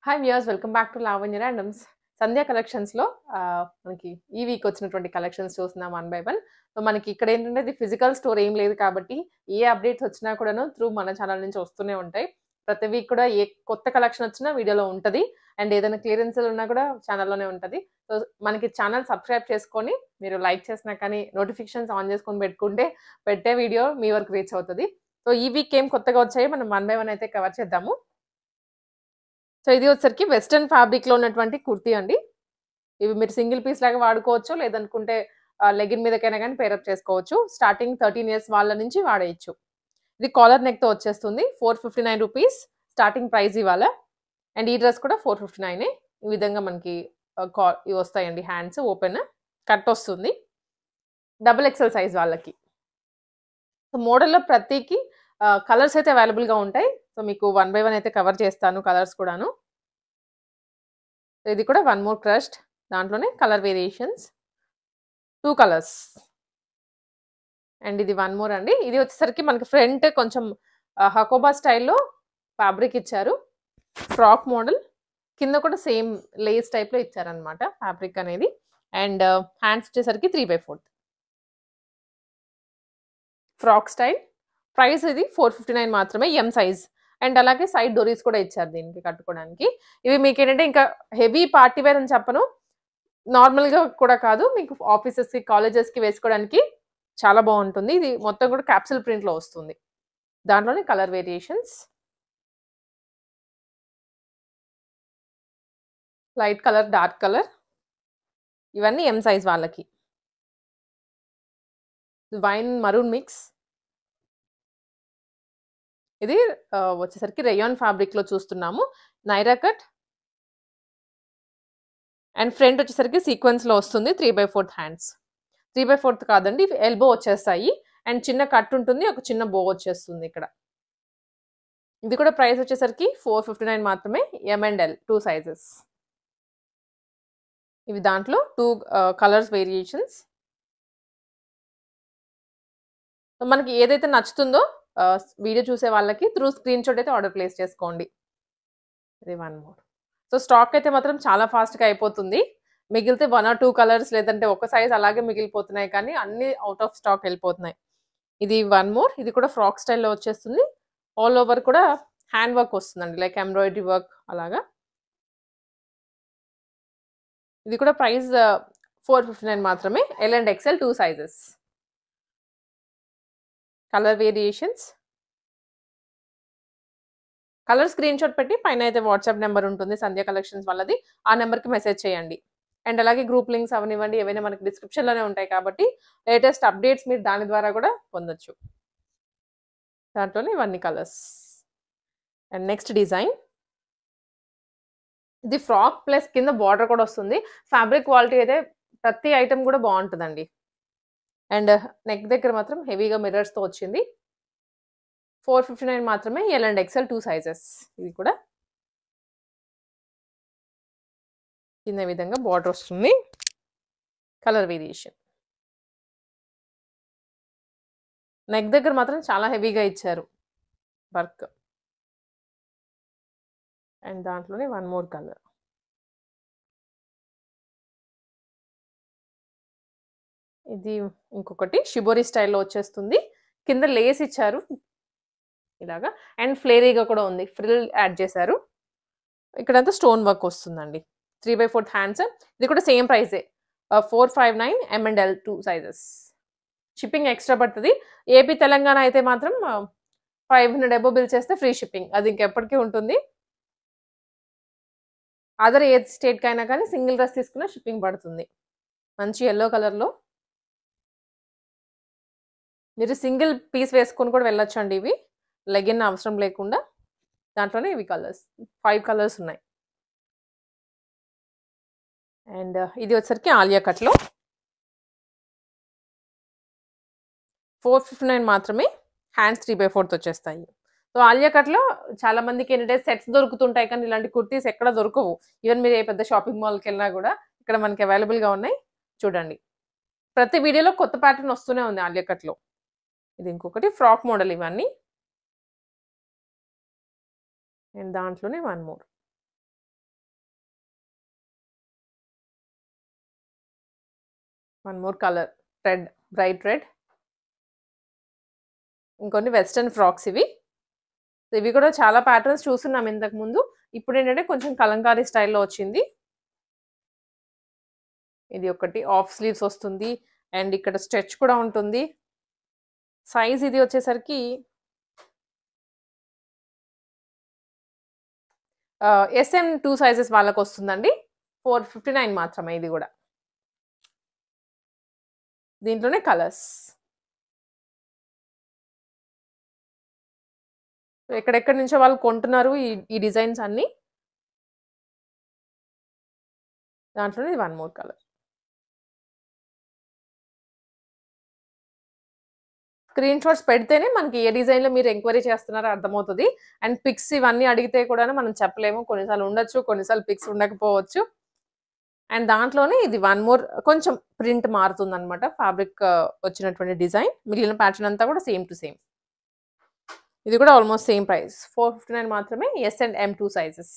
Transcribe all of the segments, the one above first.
Hi viewers, welcome back to Lavanya randoms. Sandhya కలెక్షన్స్‌లో మనకి ఈ వీక్ వచ్చినటువంటి కలెక్షన్స్ చూస్తున్నాం వన్ బై వన్. సో, మనకి ఇక్కడ ఏంటంటే ఇది ఫిజికల్ స్టోర్ ఏం లేదు కాబట్టి, ఏ అప్డేట్స్ వచ్చినా కూడాను త్రూ మన ఛానల్ నుంచి వస్తూనే ఉంటాయి. ప్రతి వీక్ కూడా ఏ కొత్త కలెక్షన్ వచ్చినా వీడియోలో ఉంటది. అండ్ ఏదైనా క్లియరెన్స్‌లు ఉన్నా కూడా ఛానల్‌లోనే ఉంటది. సో, మనకి ఛానల్ సబ్స్క్రైబ్ చేసుకొని, మీరు లైక్ చేసినా కానీ నోటిఫికేషన్స్ ఆన్ చేసుకొని పెట్టుకుంటే, పెట్టే వీడియో మీ వరకు రీచ్ అవుతది. సో, ఈ వీక్ ఏం కొత్తగా వచ్చాయో మనం వన్ బై వన్ అయితే కవర్ చేద్దాము. సో, ఇది వచ్చేసరికి వెస్టర్న్ ఫ్యాబ్రిక్‌లో ఉన్నటువంటి కుర్తీ అండి. ఇవి మీరు సింగిల్ పీస్ లాగా వాడుకోవచ్చు. లేదనుకుంటే లెగిన్ మీదకైనా గాని పేరప్ చేసుకోవచ్చు. స్టార్టింగ్ 13 ఇయర్స్ వాళ్ళ నుంచి వాడేయొచ్చు. ఇది కాలర్ నెక్‌తో వచ్చేస్తుంది. 459 రూపీస్ స్టార్టింగ్ ప్రైస్ ఇవాళ. అండ్ ఈ డ్రెస్ కూడా 459 ఈ విధంగా మనకి ఇవి వస్తాయండి. హ్యాండ్స్ ఓపెన్ కట్ వస్తుంది. డబుల్ ఎక్సెల్ సైజ్ వాళ్ళకి. సో, మోడల్‌లో ప్రతికి కలర్స్ అయితే అవైలబుల్‌గా ఉంటాయి. సో, మీకు వన్ బై వన్ అయితే కవర్ చేస్తాను కలర్స్ కూడాను. సో, ఇది కూడా వన్ మోర్ క్రష్డ్ దాంట్లోనే కలర్ వేరియేషన్స్ 2 కలర్స్. అండ్ ఇది వన్ మోర్ అండి. ఇది వచ్చేసరికి మనకి ఫ్రంట్ కొంచెం హకోబా స్టైల్‌లో ఫ్యాబ్రిక్ ఇచ్చారు. Frock model. కింద కూడా సేమ్ లేస్ టైప్‌లో ఇచ్చారనమాట ఫ్యాబ్రిక్ అనేది. అండ్ హ్యాండ్స్ వచ్చేసరికి 3/4 ఫ్రాక్ స్టైల్. ప్రైస్ ఇది 459 మాత్రమే ఎం సైజ్. అండ్ అలాగే సైడ్ డోరీస్ కూడా ఇచ్చారు దీనికి కట్టుకోవడానికి. ఇవి మీకేంటంటే ఇంకా హెవీ పార్టీ వేర్ అని చెప్పను. నార్మల్‌గా కూడా కాదు. మీకు ఆఫీసెస్‌కి, కాలేజెస్‌కి వేసుకోవడానికి చాలా బావుంటుంది. ఇది మొత్తం కూడా క్యాప్సూల్ ప్రింట్‌లో వస్తుంది. దాంట్లోనే colour variations. Light colour, dark colour. ఇవన్నీ ఎం సైజ్ వాళ్ళకి. Wine maroon mix. ఇది వచ్చేసరికి రేయాన్ ఫ్యాబ్రిక్‌లో చూస్తున్నాము. నైరా కట్. అండ్ ఫ్రంట్ వచ్చేసరికి సీక్వెన్స్‌లో వస్తుంది. 3/4 హ్యాండ్స్. 3/4 కాదండి. ఇవి ఎల్బో వచ్చేస్తాయి. అండ్ చిన్న కట్ ఉంటుంది. ఒక చిన్న బో వచ్చేస్తుంది ఇక్కడ. ఇది కూడా ప్రైస్ వచ్చేసరికి 459 మాత్రమే. ఎం అండ్ ఎల్ 2 సైజెస్. ఇవి దాంట్లో 2 కలర్స్ వేరియేషన్స్. మనకి ఏదైతే నచ్చుతుందో వీడియో చూసే వాళ్ళకి త్రూ స్క్రీన్‌షాట్ అయితే ఆర్డర్ ప్లేస్ చేసుకోండి. ఇది వన్ మోర్. సో, స్టాక్ అయితే మాత్రం చాలా ఫాస్ట్‌గా అయిపోతుంది. మిగిలితే 1 ఆర్ 2 కలర్స్ లేదంటే ఒక సైజ్ అలాగే మిగిలిపోతున్నాయి కానీ అన్నీ ఔట్ ఆఫ్ స్టాక్ వెళ్ళిపోతున్నాయి. ఇది వన్ మోర్. ఇది కూడా ఫ్రాక్ స్టైల్‌లో వచ్చేస్తుంది. ఆల్ ఓవర్ కూడా హ్యాండ్ వర్క్ వస్తుందండి. లైక్ ఎంబ్రాయిడరీ వర్క్ అలాగా. ఇది కూడా ప్రైస్ 459 మాత్రమే. L and XL 2 sizes. Colour variations. Colour screenshot పెట్టి పైన అయితే వాట్సాప్ నెంబర్ ఉంటుంది సంధ్య కలెక్షన్స్ వాళ్ళది. ఆ నెంబర్‌కి మెసేజ్ చేయండి. అండ్ అలాగే గ్రూప్ లింక్స్ అవనివ్వండి ఏవైనా మనకి డిస్క్రిప్షన్‌లోనే ఉంటాయి కాబట్టి లేటెస్ట్ అప్డేట్స్ మీరు దాని ద్వారా కూడా పొందొచ్చు. దాంట్లోనే ఇవన్నీ కలర్స్. And next design. ఇది ఫ్రాక్ ప్లస్ కింద బార్డర్ కూడా వస్తుంది. ఫ్యాబ్రిక్ క్వాలిటీ అయితే ప్రతి ఐటెమ్ కూడా బావుంటదండి. అండ్ నెక్ దగ్గర మాత్రం హెవీగా మిర్రర్స్‌తో వచ్చింది. 459 మాత్రమే. L and XL 2 sizes. ఇది కూడా కింద విధంగా బార్డర్ వస్తుంది. Colour variation. నెక్ దగ్గర మాత్రం చాలా హెవీగా ఇచ్చారు వర్క్. అండ్ దాంట్లోనే వన్ మోర్ కలర్. ఇది ఇంకొకటి షిబోరి స్టైల్‌లో వచ్చేస్తుంది. కింద లేస్ ఇచ్చారు. ఇలాగా. అండ్ ఫ్లేరీగా కూడా ఉంది. ఫ్రిల్ యాడ్ చేశారు. ఇక్కడంతా స్టోన్ వర్క్ వస్తుందండి. 3/4 హ్యాండ్స్. ఇది కూడా సేమ్ ప్రైసే. 459 M and L 2 sizes. Shipping extra పడుతది. ఏపీ, తెలంగాణ అయితే మాత్రం 500 అబోవ్ బిల్ చేస్తే ఫ్రీ షిప్పింగ్. అది ఇంకెప్పటికీ ఉంటుంది. అదర్ ఏ స్టేట్‌కైనా కానీ సింగిల్ డ్రెస్ తీసుకున్న షిప్పింగ్ పడుతుంది. మంచి యెల్లో కలర్‌లో. మీరు సింగిల్ పీస్ వేసుకొని కూడా వెళ్ళొచ్చండి ఇవి. లెగిన్ అవసరం లేకుండా. దాంట్లోనే ఇవి కలర్స్. 5 కలర్స్ ఉన్నాయి. అండ్ ఇది వచ్చేసరికి ఆలియా కట్‌లో. 459 మాత్రమే. హ్యాండ్స్ 3/4 వచ్చేస్తాయి. సో, ఆలియా కట్‌లో చాలా మందికి ఏంటంటే సెట్స్ దొరుకుతుంటాయి కానీ ఇలాంటి కుర్తీస్ ఎక్కడ దొరకవు. ఈవెన్ మీరు ఏ పెద్ద షాపింగ్ మాల్‌కెళ్ళినా కూడా ఇక్కడ మనకి అవైలబుల్‌గా ఉన్నాయి. చూడండి. ప్రతి వీడియోలో కొత్త ప్యాటర్న్ వస్తూనే ఉంది ఆలియా కట్‌లో. ఇది ఇంకొకటి ఫ్రాక్ మోడల్ ఇవన్నీ. అండ్ దాంట్లోనే one more. One more colour red, bright red. ఇంకొన్ని వెస్టర్న్ ఫ్రాక్స్ ఇవి. ఇవి కూడా చాలా ప్యాటర్న్స్ చూస్తున్నాం ఇంతకు ముందు. ఇప్పుడు ఏంటంటే కొంచెం కలంకారీ స్టైల్లో వచ్చింది. ఇది ఒకటి ఆఫ్ స్లీవ్స్ వస్తుంది అండ్ ఇక్కడ స్ట్రెచ్ కూడా ఉంటుంది. సైజ్ ఇది వచ్చేసరికి ఎస్ఎం 2 సైజెస్ వాళ్ళకి వస్తుందండి. 459 మాత్రమే ఇది కూడా. దీంట్లోనే కలర్స్. ఎక్కడెక్కడి నుంచో వాళ్ళు కొంటున్నారు ఈ డిజైన్స్ అన్ని. దాంట్లోనే ఇది one more colour. Screen shots పెడితేనే మనకి ఏ డిజైన్లో మీరు ఎంక్వైరీ చేస్తున్నారో అర్థమవుతుంది. అండ్ పిక్స్ ఇవన్నీ అడిగితే కూడా మనం చెప్పలేము. కొన్నిసార్లు ఉండొచ్చు, కొన్నిసార్లు పిక్స్ ఉండకపోవచ్చు. అండ్ దాంట్లోనే ఇది వన్ మోర్ కొంచెం ప్రింట్ మారుతుంది అనమాట. ఫ్యాబ్రిక్ వచ్చినటువంటి డిజైన్. మిగిలిన ప్యాటర్న్ అంతా కూడా సేమ్ టు సేమ్. ఇది కూడా ఆల్మోస్ట్ సేమ్ ప్రైస్ 459 మాత్రమే. S and M 2 sizes.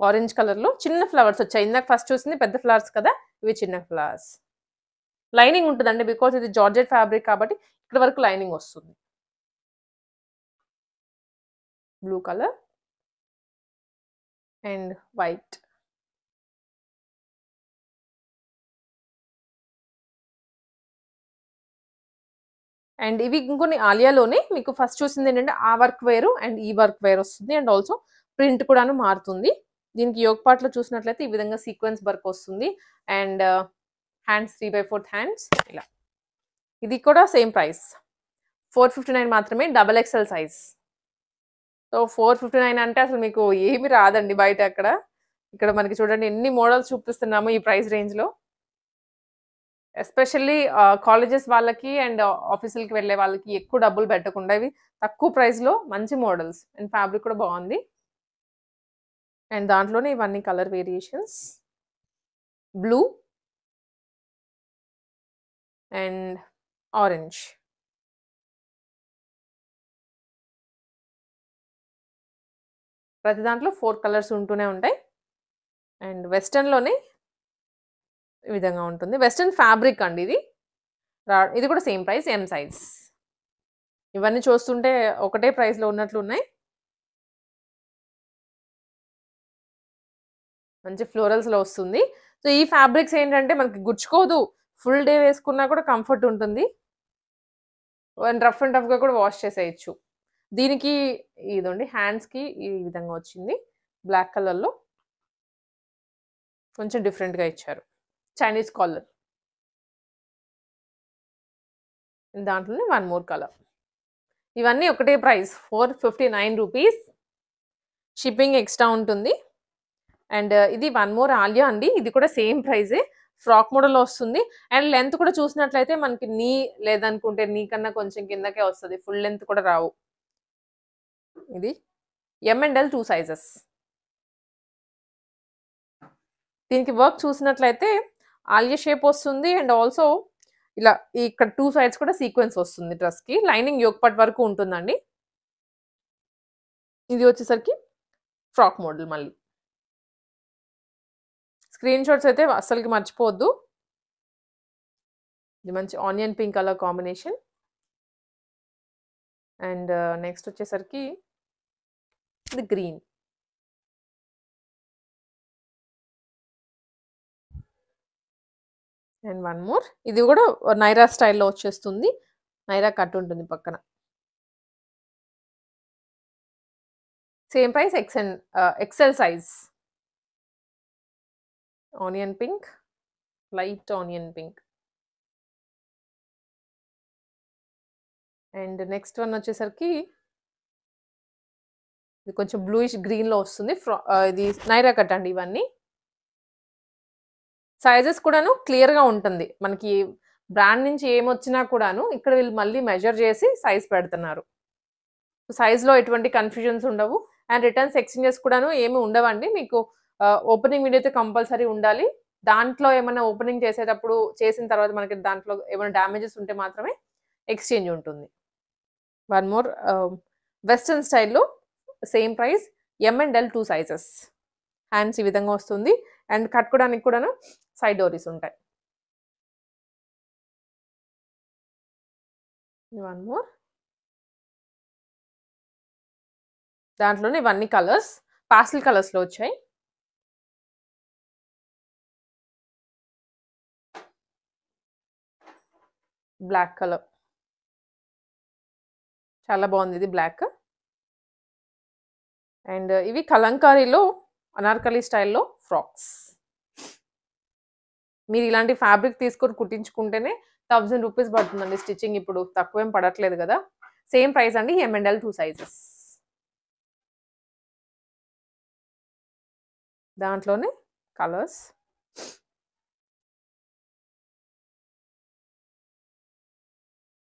Orange కలర్లో చిన్న ఫ్లవర్స్ వచ్చాయి. ఇందాక ఫస్ట్ చూసింది పెద్ద ఫ్లవర్స్ కదా, ఇవి చిన్న ఫ్లవర్స్. లైనింగ్ ఉంటుందండి, బికాజ్ ఇది జార్జెట్ ఫ్యాబ్రిక్ కాబట్టి ఇక్కడ వరకు లైనింగ్ వస్తుంది. Blue colour and white. And ఇవి ఇంకొన్ని ఆలియాలోనే మీకు ఫస్ట్ చూసింది ఏంటంటే ఆ వర్క్ వేరు అండ్ ఈ వర్క్ వేర్ వస్తుంది. అండ్ ఆల్సో ప్రింట్ కూడాను మారుతుంది. దీనికి యోగ్ పార్ట్లో చూసినట్లయితే ఈ విధంగా సీక్వెన్స్ వర్క్ వస్తుంది. అండ్ హ్యాండ్స్ 3/4 హ్యాండ్స్ ఇలా. ఇది కూడా సేమ్ ప్రైస్ 459 మాత్రమే. XXL size. సో 459 అంటే అసలు మీకు ఏమి రాదండి బయట. ఇక్కడ మనకి చూడండి ఎన్ని మోడల్స్ చూపిస్తున్నాము ఈ ప్రైస్ రేంజ్లో. ఎస్పెషల్లీ కాలేజెస్ వాళ్ళకి అండ్ ఆఫీసులకి వెళ్ళే వాళ్ళకి ఎక్కువ డబ్బులు పెట్టకుండా ఇవి తక్కువ ప్రైస్లో మంచి మోడల్స్. అండ్ ఫ్యాబ్రిక్ కూడా బాగుంది. అండ్ దాంట్లోనే ఇవన్నీ colour variations. Blue and orange. ప్రతి దాంట్లో 4 కలర్స్ ఉంటూనే ఉంటాయి. అండ్ వెస్టర్న్లోనే ఈ విధంగా ఉంటుంది. వెస్టర్న్ ఫ్యాబ్రిక్ అండి ఇది. ఇది కూడా సేమ్ ప్రైస్ M సైజ్. ఇవన్నీ చూస్తుంటే ఒకటే ప్రైస్లో ఉన్నట్లు ఉన్నాయి. మంచి ఫ్లోరల్స్లో వస్తుంది. సో ఈ ఫ్యాబ్రిక్స్ ఏంటంటే మనకి గుచ్చుకోదు. ఫుల్ డే వేసుకున్నా కూడా కంఫర్ట్ ఉంటుంది. అండ్ రఫ్ అండ్ టఫ్గా కూడా వాష్ చేసేయచ్చు. దీనికి ఇదండి హ్యాండ్స్కి ఈ విధంగా వచ్చింది. బ్లాక్ కలర్లో కొంచెం డిఫరెంట్గా ఇచ్చారు. Chinese collar. దాంట్లోనే వన్ మోర్ కలర్. ఇవన్నీ ఒకటే ప్రైస్ 459 రూపీస్. షిప్పింగ్ ఎక్స్ట్రా ఉంటుంది. అండ్ ఇది వన్ మోర్ ఆలియా అండి. ఇది కూడా సేమ్ ప్రైజే. ఫ్రాక్ మోడల్లో వస్తుంది. అండ్ లెంత్ కూడా చూసినట్లయితే మనకి నీ లేదనుకుంటే నీ కన్నా కొంచెం కిందకే వస్తుంది. ఫుల్ లెంత్ కూడా రావు. ఇది M and L 2 సైజెస్. దీనికి వర్క్ చూసినట్లయితే ఆలియా షేప్ వస్తుంది. అండ్ ఆల్సో ఇలా ఇక్కడ 2 సైడ్స్ కూడా సీక్వెన్స్ వస్తుంది డ్రెస్కి. లైనింగ్ యోగ్ పార్ట్ వరకు ఉంటుందండి. ఇది వచ్చేసరికి ఫ్రాక్ మోడల్. మళ్ళీ స్క్రీన్ షాట్స్ అయితే అస్సలకి మర్చిపోవద్దు. ఇది మంచి onion pink colour combination. And next వచ్చేసరికి ఇది గ్రీన్. And one more. ఇది కూడా నైరా స్టైల్లో వచ్చేస్తుంది. నైరా కట్ ఉంటుంది పక్కన. Same price XL size. Onion pink, light onion pink. And next one వచ్చేసరికి ఇది కొంచెం బ్లూయిష్ గ్రీన్లో వస్తుంది. ఇది నైరా కట్ అండి. ఇవన్నీ సైజెస్ కూడాను క్లియర్గా ఉంటుంది. మనకి బ్రాండ్ నుంచి ఏమొచ్చినా కూడాను ఇక్కడ వీళ్ళు మళ్ళీ మెజర్ చేసి సైజ్ పెడుతున్నారు. సైజ్లో ఎటువంటి కన్ఫ్యూజన్స్ ఉండవు. అండ్ రిటర్న్స్ ఎక్స్చేంజెస్ కూడాను ఏమి ఉండవండి. మీకు ఓపెనింగ్ వీడియో అయితే కంపల్సరీ ఉండాలి. దాంట్లో ఏమైనా ఓపెనింగ్ చేసేటప్పుడు చేసిన తర్వాత మనకి దాంట్లో ఏమైనా డ్యామేజెస్ ఉంటే మాత్రమే ఎక్స్చేంజ్ ఉంటుంది. వన్ మోర్ వెస్ట్రన్ స్టైల్లో same price M and L 2 sizes. Hands ఈ విధంగా వస్తుంది. అండ్ కట్టుకోవడానికి కూడాను సైడ్ డోరీస్ ఉంటాయి. One more. దాంట్లోనే ఇవన్నీ కలర్స్ పాస్టల్ కలర్స్‌లో వచ్చాయి. Black colour. చాలా బాగుంది ఇది బ్లాక్. అండ్ ఇవి కలంకారీలో అనార్కలి స్టైల్‌లో ఫ్రాక్స్. మీరు ఇలాంటి ఫ్యాబ్రిక్ తీసుకొని కుట్టించుకుంటేనే 1000 రూపీస్ పడుతుందండి స్టిచ్చింగ్. ఇప్పుడు తక్కువేం పడట్లేదు కదా. సేమ్ ప్రైస్ అండి. M&L 2 sizes. దాంట్లోనే కలర్స్.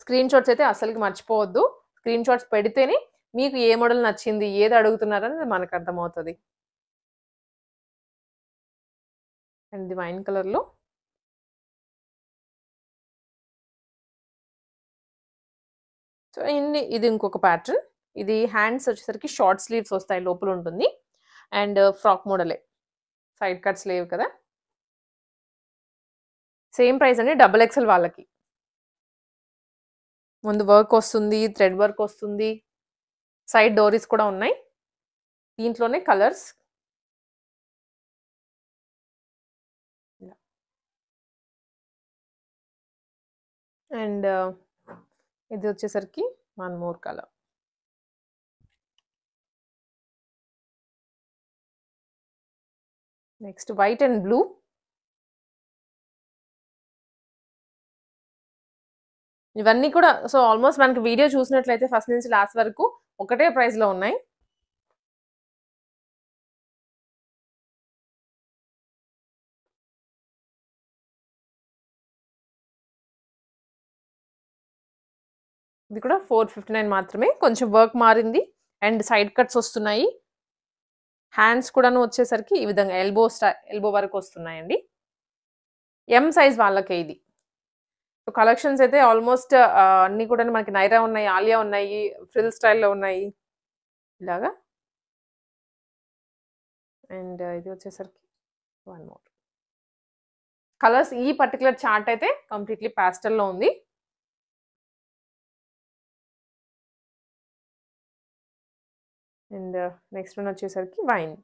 స్క్రీన్ షాట్స్ అయితే అస్సలకి మర్చిపోవద్దు. స్క్రీన్ షాట్స్ పెడితేనే మీకు ఏ మోడల్ నచ్చింది, ఏది అడుగుతున్నారనేది మనకు అర్థమవుతది. అండ్ ఇది వైన్ కలర్‌లో. సో, ఇది ఇంకొక ప్యాటర్న్. ఇది హ్యాండ్స్ వచ్చేసరికి షార్ట్ స్లీవ్స్ వస్తాయి. లోపల ఉంటుంది. అండ్ ఫ్రాక్ మోడలే. సైడ్ కట్స్ లేవు కదా. సేమ్ ప్రైస్ అండి. XXL వాళ్ళకి. ముందు వర్క్ వస్తుంది. థ్రెడ్ వర్క్ వస్తుంది. సైడ్ డోరీస్ కూడా ఉన్నాయి. దీంట్లోనే కలర్స్. అండ్ ఇది వచ్చేసరికి one more colour. Next white and blue. ఇవన్నీ కూడా సో ఆల్మోస్ట్ మనకి వీడియో చూసినట్లయితే ఫస్ట్ నుంచి లాస్ట్ వరకు ఒకటే ప్రైస్‌లో ఉన్నాయి. ఇది కూడా 459 మాత్రమే. కొంచెం వర్క్ మారింది. అండ్ సైడ్ కట్స్ వస్తున్నాయి. హ్యాండ్స్ కూడాను వచ్చేసరికి ఈ విధంగా ఎల్బో వరకు వస్తున్నాయండి. ఎం సైజ్ వాళ్ళకే ఇది. సో కలెక్షన్స్ అయితే ఆల్మోస్ట్ అన్నీ కూడా మనకి నైరా ఉన్నాయి, ఆలియా ఉన్నాయి, ఫ్రిల్ స్టైల్‌లో ఉన్నాయి. ఇలాగా. అండ్ ఇది వచ్చేసరికి వన్ మోర్. కలర్స్ ఈ పర్టిక్యులర్ చార్ట్ అయితే కంప్లీట్‌లీ పాస్టల్‌లో ఉంది. అండ్ నెక్స్ట్ వన్ వచ్చేసరికి వైన్.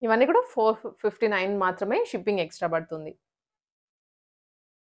ఇవన్నీ కూడా 459 మాత్రమే. షిప్పింగ్ ఎక్స్ట్రా పడుతుంది.